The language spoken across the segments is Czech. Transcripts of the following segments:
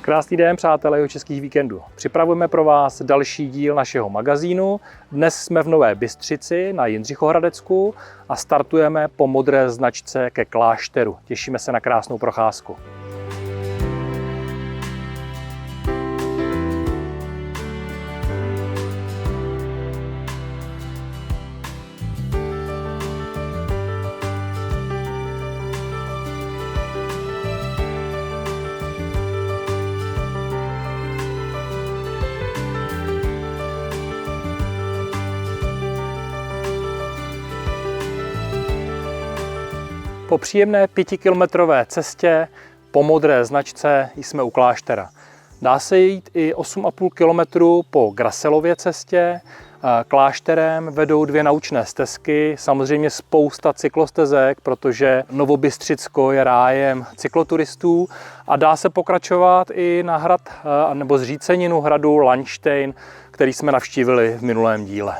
Krásný den, přátelé Jihočeských víkendů. Připravujeme pro vás další díl našeho magazínu. Dnes jsme v Nové Bystřici na Jindřichohradecku a startujeme po modré značce ke klášteru. Těšíme se na krásnou procházku. Po příjemné 5kilometrové cestě po modré značce jsme u kláštera. Dá se jít i 8,5 kilometru po Graselově cestě. Klášterem vedou 2 naučné stezky, samozřejmě spousta cyklostezek, protože Novobystřicko je rájem cykloturistů a dá se pokračovat i na hrad nebo zříceninu hradu Landštejn, který jsme navštívili v minulém díle.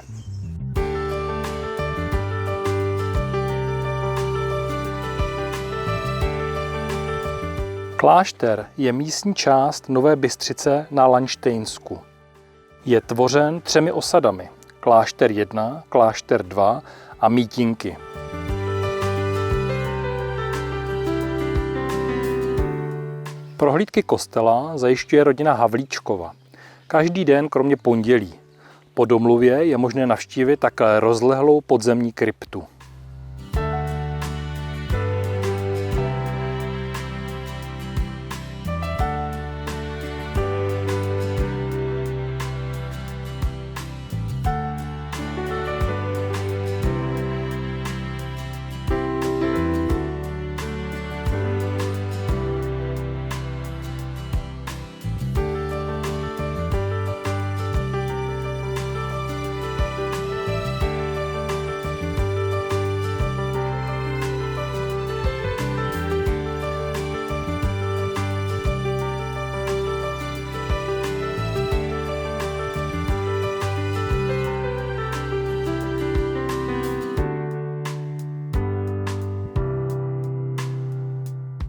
Klášter je místní část Nové Bystřice na Landštejnsku. Je tvořen 3 osadami. Klášter 1, Klášter 2 a Mítinky. Prohlídky kostela zajišťuje rodina Havlíčkova. Každý den kromě pondělí. Po domluvě je možné navštívit také rozlehlou podzemní kryptu.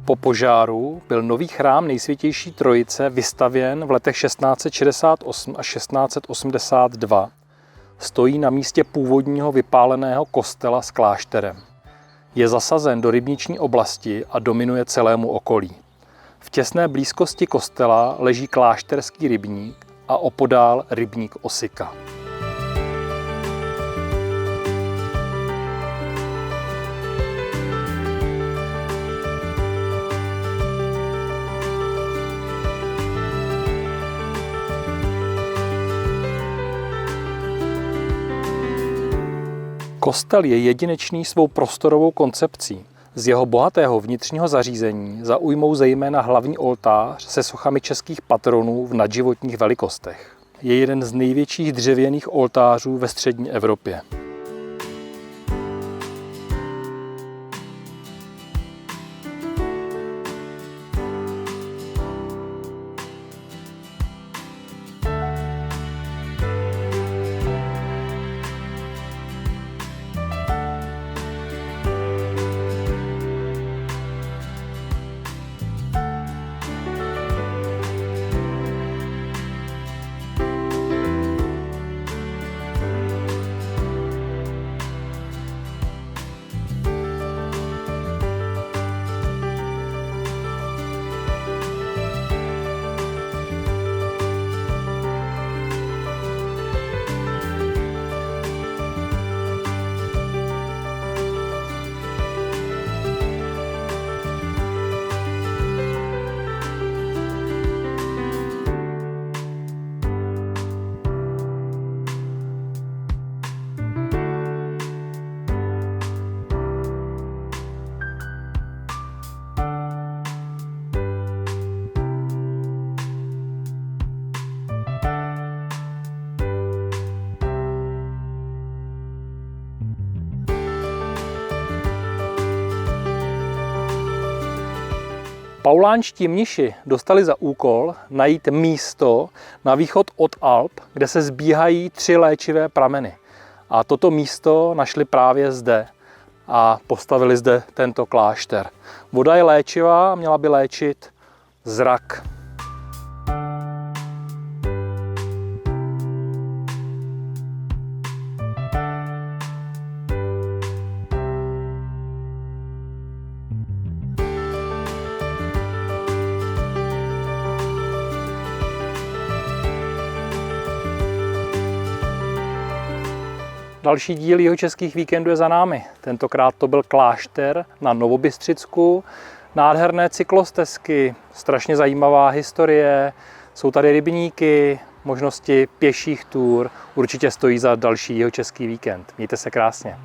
Po požáru byl nový chrám Nejsvětější Trojice vystavěn v letech 1668 až 1682. Stojí na místě původního vypáleného kostela s klášterem. Je zasazen do rybniční oblasti a dominuje celému okolí. V těsné blízkosti kostela leží klášterský rybník a opodál rybník Osyka. Kostel je jedinečný svou prostorovou koncepcí. Z jeho bohatého vnitřního zařízení zaujmou zejména hlavní oltář se sochami českých patronů v nadživotních velikostech. Je jeden z největších dřevěných oltářů ve střední Evropě. Paulánští mniši dostali za úkol najít místo na východ od Alp, kde se sbíhají 3 léčivé prameny. A toto místo našli právě zde a postavili zde tento klášter. Voda je léčivá a měla by léčit zrak. Další díl Jihočeských víkendů je za námi. Tentokrát to byl Klášter na Novobystřicku. Nádherné cyklostezky, strašně zajímavá historie, jsou tady rybníky, možnosti pěších tur. Určitě stojí za další Jihočeský víkend. Mějte se krásně.